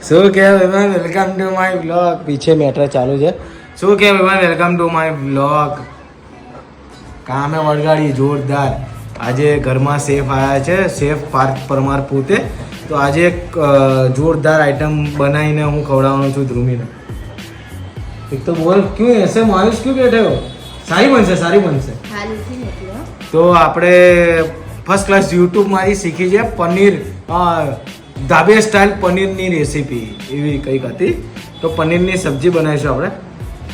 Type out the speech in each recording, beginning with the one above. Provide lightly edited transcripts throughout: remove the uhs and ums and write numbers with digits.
શું કહેવાય ભાઈ, વેલકમ ટુ માય બ્લોગ. પીછે મેટર ચાલુ છે. શું કહેવાય ભાઈ, વેલકમ ટુ માય બ્લોગ. કામે વળગાડી જોરદાર. આજે ઘરમાં શેફ આવ્યા છે, શેફ પાર્થ પરમાર પોતે. તો આજે એક જોરદાર આઈટમ બનાવીને હું ખવડાવવાનો છું ધ્રુમીને. એક તો બોલ, ક્यों ऐसे मायूस क्यों बैठे हो? સારી બનશે, સારી બનશે. તો આપણે ફર્સ્ટ ક્લાસ યુટ્યુબ માંથી શીખી છે પનીર, ધાબે સ્ટાઇલ પનીરની રેસીપી એવી કંઈક હતી. તો પનીરની સબ્જી બનાવીશું આપણે.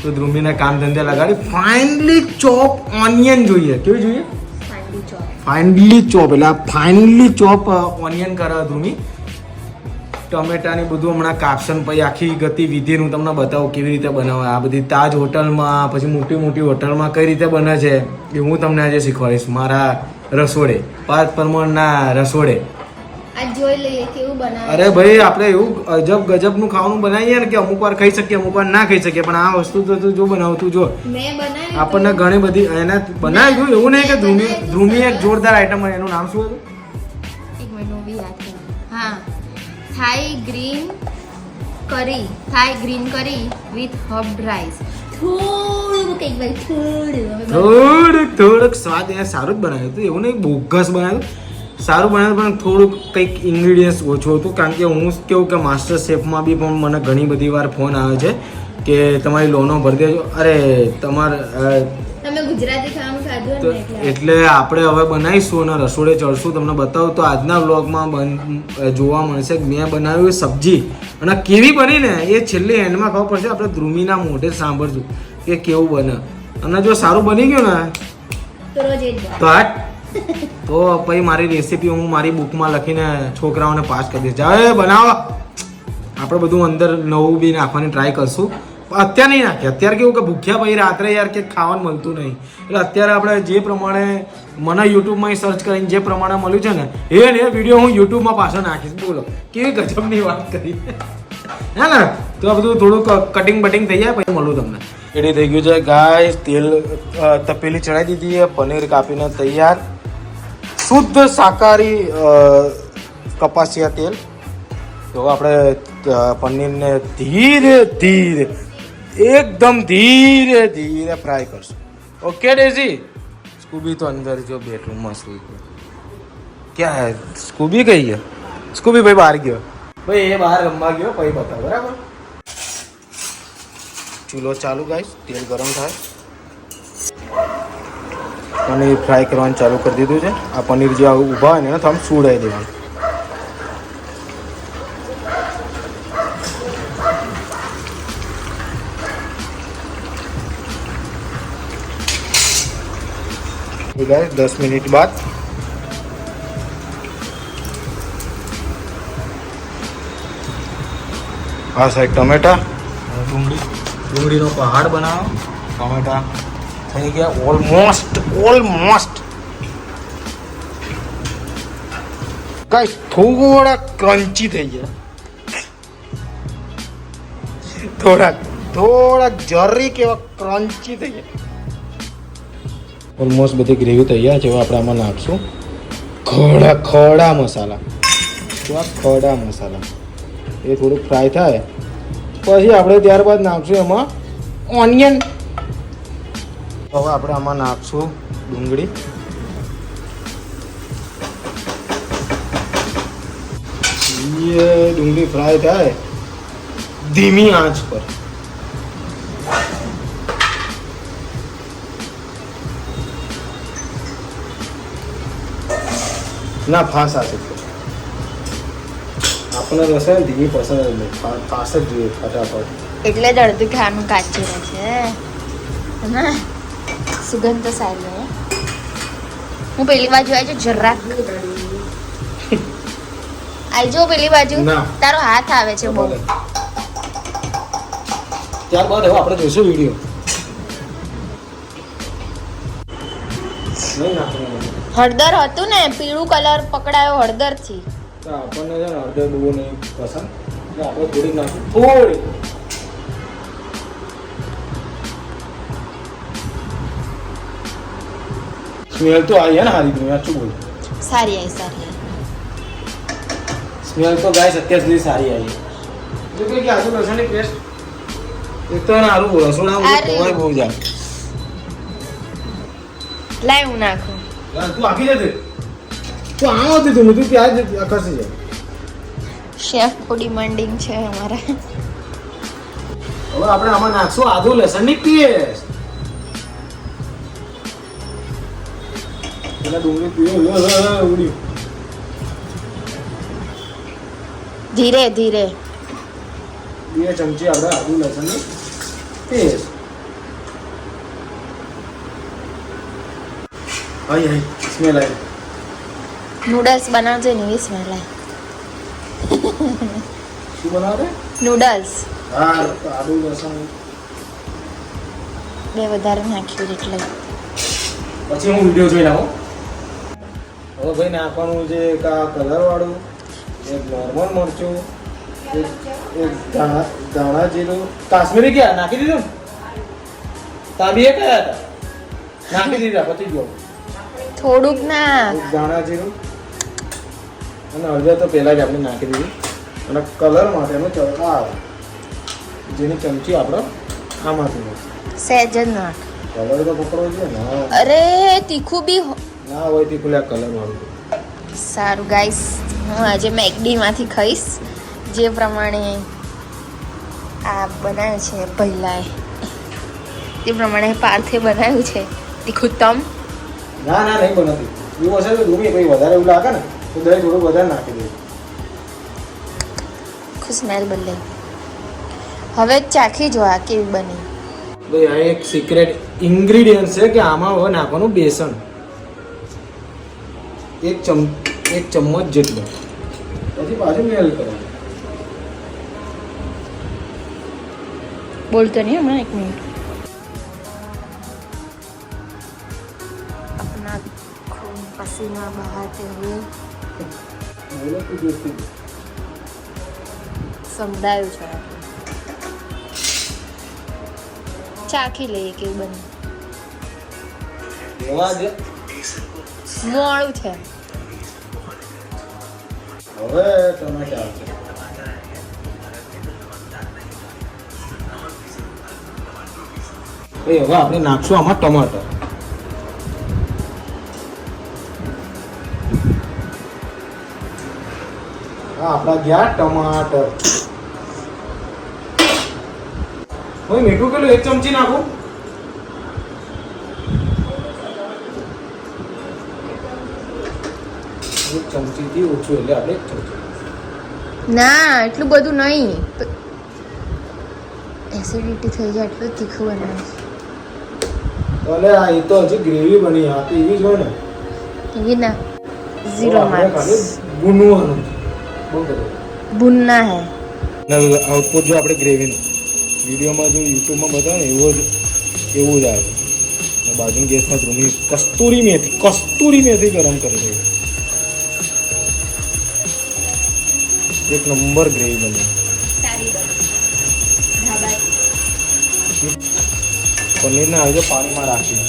તો ધ્રુમીને કામ ધંધે લગાડી. ફાઇનલી ચોપ ઓનિયન જોઈએ. કેવી જોઈએ? Finally chop. એટલે ફાઇનલી ચોપ ઓનિયન કરે ધ્રુમી. ટમેટાની બધું હમણાં કાપશન, પછી આખી ગતિવિધિ હું તમને બતાવું કેવી રીતે બનાવે. આ બધી તાજ હોટલમાં, પછી મોટી મોટી હોટલમાં કઈ રીતે બને છે એ હું તમને આજે શીખવાડીશ મારા રસોડે, પાર્થ પરમારના રસોડે. જોઈ લઈએ કેવું બનાવે. અરે ભાઈ, આપણે એવું અજબ ગજબનું ખાવાનું બનાવીએ ને કે અમુક વાર ખાઈ શકીએ, અમુક વાર ના ખાઈ શકીએ. પણ આ વસ્તુ તો તું જો બનાવતું જો, મેં બનાવી આપણને ઘણી બધી એને બનાવી જોયું. એવું નહીં કે ધ્રુમી એક જોરદાર આઈટમ હોય. એનું નામ શું હતું? એક મિનિટ બી યાદ કરું. હા, થાઈ ગ્રીન કરી વિથ હર્બ્ડ રાઈસ. થોડુંક સ્વાદ એને સારું જ બનાવ્યું હતું. એવું નહીં બોગસ બનાવ્યું, સારું બનાવ્યું. પણ થોડુંક કંઈક ઇન્ગ્રીડિયન્ટ્સ ઓછું હતું. કારણ કે હું કેવું કે માસ્ટર શેફમાં બી પણ મને ઘણી બધી વાર ફોન આવે છે કે તમારી લોનો ભરી દેજો. અરે તમે ગુજરાતી ખાવાનું ખાધું ને એટલે આપણે હવે બનાવીશું અને રસોડે ચડશું. તમને બતાવું તો આજના વ્લોગમાં જોવા મળશે કે મેં બનાવ્યું સબ્જી અને કેવી બની ને એ છેલ્લે એન્ડમાં ખબર પડશે. આપણે ધ્રુમીના મોઢે સાંભળશું કે કેવું બને. અને જો સારું બની ગયું ને તો તો પછી મારી રેસીપી હું મારી બુકમાં લખીને છોકરાઓને પાસ કરી દઈશ. જાય બનાવો. આપણે બધું અંદર નવું બી નાખવાની ટ્રાય કરશું. અત્યારે નહીં નાખીએ. અત્યારે કેવું કે ભૂખ્યા પછી રાત્રે યાર કે ખાવાનું મળતું નહીં. એટલે અત્યારે આપણે જે પ્રમાણે મને યુટ્યુબમાં સર્ચ કરીને જે પ્રમાણે મળ્યું છે ને એ વિડીયો હું યુટ્યુબમાં પાછળ નાખીશ. બોલો કેવી ગજબની વાત કરી હે ને. તો આ બધું થોડુંક કટિંગ બટિંગ થઈ જાય પછી મળું તમને. રેડી થઈ ગયું છે ગાઈસ. તેલ તપેલી ચડાવી દીધી છે. પનીર કાપીને તૈયાર. શુદ્ધ શાકાહારી કપાસિયા તેલ. તો આપણે પનીરને ધીરે ધીરે એકદમ ધીરે ધીરે ફ્રાય કરશું. Okay daisy? સ્કૂબી તો અંદર જો બેડરૂમમાં સુઈ ગયો. ક્યાં હે સ્કૂબી? કઈ ગયો સ્કૂબી? ભાઈ બહાર ગયો. ભાઈ એ બહાર રમવા ગયો. પછી બતાવો બરાબર. ચૂલો ચાલુ ગાઈસ. તેલ ગરમ થાય. પનીર ફ્રાય કરવાનું ચાલુ કરી દીધું છે. આ પનીર જે ઊભા હોય ને એને થોડું સુડાવી દેવાનું. गाइस 10 मिनट बाद आ साइड टमेटा डूंगळीનો પહાડ બનાવો. ટમેટા થઈ ગયા ઓલમોસ્ટ ગાઈસ. થોડા ક્રન્ચી થઈ ગયા. થોડા જરીક એવા ક્રન્ચી થઈ ગયા. ઓલમોસ્ટ બધી ગ્રેવી તૈયાર છે. આપણે આમાં નાખશું ખડા મસાલા. ખડા મસાલા એ થોડુંક ફ્રાય થાય પછી આપણે ત્યારબાદ નાખશું એમાં ઓનિયન. હવે આપણે આમાં નાખશું ડુંગળી. ડુંગળી ફ્રાય થાય ધીમી આંચ પર. ના ફાસ આવે આપણને રસે ને ધીમી પસંદ જ ફાસ જ જોઈએ ફટાફટ. એટલે જ અડધું ખાવાનું કાચું રહે છે. સુગંધ તો સારી હોય. હું પેલી બાજુ આવી જાઉં જરાક. આવી જાઉં પેલી બાજુ. તારો હાથ આવે છે બહુ. ત્યારબાદ હવે આપણે જોઈશું વિડીયો. હળદર હતું ને, પીળું કલર પકડાયો હળદર થી. આપણને છે ને હળદર બહુ નહીં પસંદ. આપણે થોડીક નાખીએ. થોડી સ્મેલ તો આવી ને સારી. સાચું બોલ. સારી આવી. સ્મેલ તો ગાઈસ અત્યાર સુધી સારી આવી. જો કે આદુ લસણની પેસ્ટ એક તો સારું રસોડામાં ખવાય બહુ જાય. લાય હું નાખું. તું આપી દે તું આમ હતી તું પ્યાજ આકર્ષી જાય. શેફ ફૂડી મંડિંગ છે અમારા. હવે આપણે આમાં નાખશું આદુ લસણની પેસ્ટ. પેલા ડુંગળી પીઓ ઉડી. ધીરે ધીરે 2 ચમચી આપણે આદુ લસણની પેસ્ટ. આઈ સ્મેલ આવી. નૂડલ્સ બનાવજે ને એ સ્મેલ આવે. શું બનાવે? નૂડલ્સ હા આદુ લસણ બે વધારે નાખ્યું એટલે પછી હું વિડીયો જોઈ લાવું. હવે ભાઈ નાખવાનું છે એક આ કલર વાળું, એક નોર્મલ મરચું, એક ધાણા જીરું. કાશ્મીરી ક્યાં નાખી દીધું? તાબીએ કયા હતા? નાખી દીધા પછી જો થોડુંક ના એક ધાણા જીરું અને હળદર તો પહેલા જ આપણે નાખી દીધી. અને કલર માટેનો ચમચા જેની ચમચી આપણે આમાંથી નાખીએ. સહેજ જ નાખ. કલર તો પકડવો જોઈએ ને. અરે તીખું બી ના હોય તે ખુલ્લા કલર વાળું. સારું ગાઈસ, હું આજે મેકડીમાંથી ખાઈશ જે પ્રમાણે આ બનાવ્યું છે પહેલાં તે પ્રમાણે પાર્થે બનાવ્યું છે તીખું તમ. ના ના નહીં બનાવતી. એવું હશે તો ધૂમી પછી વધારે એવું લાગે ને તો દહીં થોડું વધારે નાખી દે. આખું સ્મેલ બદલે. હવે ચાખી જો આ કેવી બની. ભાઈ આ એક સિક્રેટ ઇન્ગ્રેડિયન્ટ છે કે આમાં હવે નાખવાનું બેસન એક ચમચ જેટલું. પછી પાછું મેલ કરવાનું. બોલતો નહીં હમણાં એક મિનિટ. अपना खून पसीना बहाते हुए સમજાયું છે. ચાખી લઈએ કેવું બને. એવા જ મોળું છે. હવે ટમાટા આવશે. હવે આપણે નાખશું આમાં ટમાટર. આપણા ગયા ટમાટર. હવે મીઠું કેટલું? 1 ચમચી નાખું. એક ચમચી થી ઓછું એટલે આપણે 1 ચમચી. ના એટલું બધું નહીં, એસિડિટી થઈ જાય એટલું તીખું બનાવે. અલે આ એ તો હજી ગ્રેવી બની. આ તો એવી જ હોય ને. એવી ના 0 માર્ક્સ. ભૂનવાનું ભૂનના હે. આઉટપુટ જો આપણે ગ્રેવીનું વિડીયોમાં જો યુટ્યુબમાં બતાવે ને એવું જ આવે. બાજુની ગેસમાં ધ્રુમી કસ્તુરી મેથી ગરમ કરી દઈએ. એક નંબર ગ્રેવી બની. પનીરને આજે પાણીમાં રાખી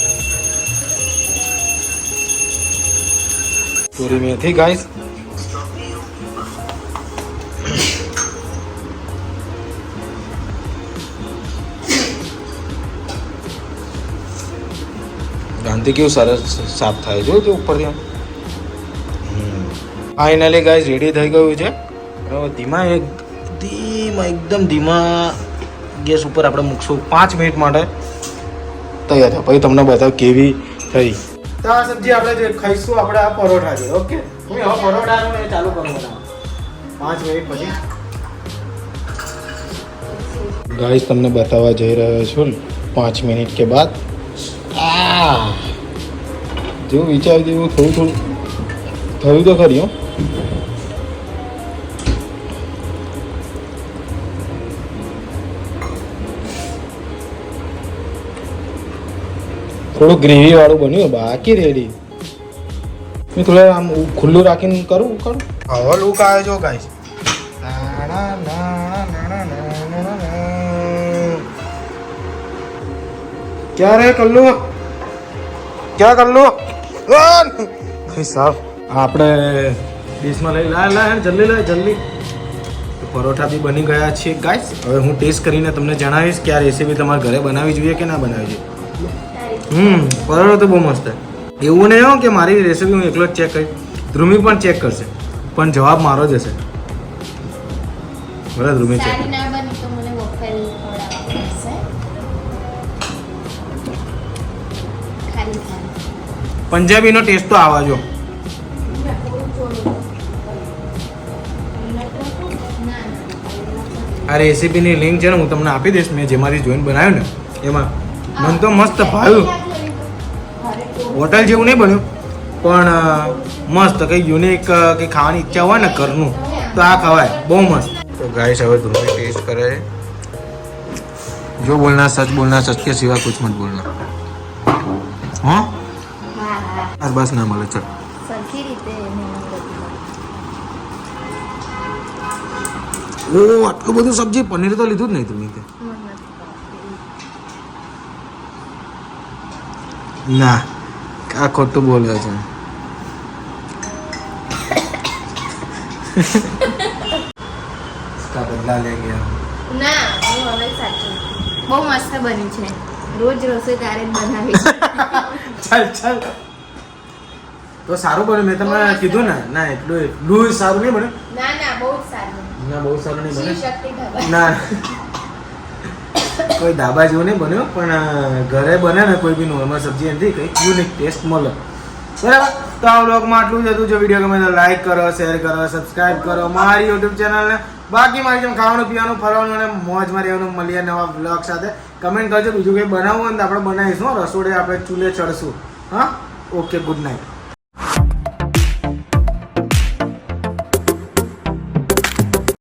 કસ્તુરી મેથી ગાઈસ. ગાંધી કેવું સરસ સાફ થાય છે તે ઉપરથી. ફાઇનલી ગાઈસ રેડી થઈ ગયું છે. એકદમ ધીમા ગેસ ઉપર આપણે મૂકશું 5 મિનિટ માટે. તૈયાર થાય પછી તમને બતાવ કેવી થઈ. તો આ સબ્જી આપણે જે ખાઈશું આપણે આ પરોઠા છે. ઓકે હું હવે પરોઠાનું ને ચાલુ કરું બધા 5 મિનિટ પછી. ગાઈસ તમને બતાવવા જઈ રહ્યો છું 5 મિનિટ કે બાદ. જેવું વિચાર્યું એવું થોડું થયું તો ખરી. હો થોડું ગ્રેવી વાળું બન્યું. બાકી રેડી. મેં થોડા આમ ખુલ્લું રાખીને કરું. હવે લુક આવે જો ગાઈસ. ક્યારે કલ્લુ ક્યાં કલ્લુ સાહેબ આપણે ડીશમાં લઈ લા જલ્દી. તો પરોઠા બી બની ગયા છે ગાઈસ. હવે હું ટેસ્ટ કરીને તમને જણાવીશ કે આ રેસીપી તમારે ઘરે બનાવવી જોઈએ કે ના બનાવવી જોઈએ. પરોઠો તો બહુ મસ્ત છે. એવું નહીં હો કે મારી રેસીપી હું એકલો જ ચેક કરીશ, ધ્રુમી પણ ચેક કરશે, પણ જવાબ મારો જ હશે. બરાબર ધ્રુમી ચેક. સારી ના બની તો મને વફેલ ખવડાવવા પડશે. ખાલી પંજાબીનો ટેસ્ટ તો આવા જો. આ રેસીપીની લિંક છે ને હું તમને આપી દઈશ. મેં જેમાંથી જોઈને બનાવ્યું ને એમાં મને તો મસ્ત ભાવ્યું. હોટલ જેવું નહીં બન્યું પણ મસ્ત કંઈ યુનિક કંઈ ખાવાની ઈચ્છા હોય ને ઘરનું તો આ ખવાય, બહુ મસ્ત. તો ગાઈસ હવે ધ્રુવી ટેસ્ટ કરે. જો બોલના સચ કે સિવા કુછ મત બોલના. હા બસ ના મળે ચલ. સરખી રીતે ઓ આટલું બધું સબ્જી, પનીર તો લીધું જ નહીં તમે કે? ના આ ખોટું બોલે છે. इसका बदला ले गया. ના હું હવે સાચું બહુ મસ્ત બની છે. રોજ રસોઈ તારે જ બનાવી ચાલ તો સારું બન્યું. મેં તમને કીધું ને ના એટલું સારું નહીં બન્યું. ના બહુ જ સારું ના બહુ સારું નહીં શ્રી બન્યું. શક્તિ ઢાબા. ના કોઈ ધાબા જેવું નહીં બન્યું પણ ઘરે બને ને કોઈ બી નોર્મલ સબ્જી નથી કંઈક યુનિક ટેસ્ટ મળે. બરાબર. તો આ વ્લોગમાં આટલું જ હતું. જો વિડીયો ગમે તો લાઈક કરો, શેર કરો, સબસ્ક્રાઇબ કરો મારી યુટ્યુબ ચેનલને. બાકી મારી જેમ ખાવાનું પીવાનું ફરવાનું અને મોજમાં રહેવાનું. મળીએ નવા વ્લોગ સાથે. કમેન્ટ કરજો બીજું કંઈ બનાવવું હોય ને તો આપણે બનાવીશું. રસોડે આપણે ચૂલે ચડશું. હા ઓકે, ગુડ નાઇટ.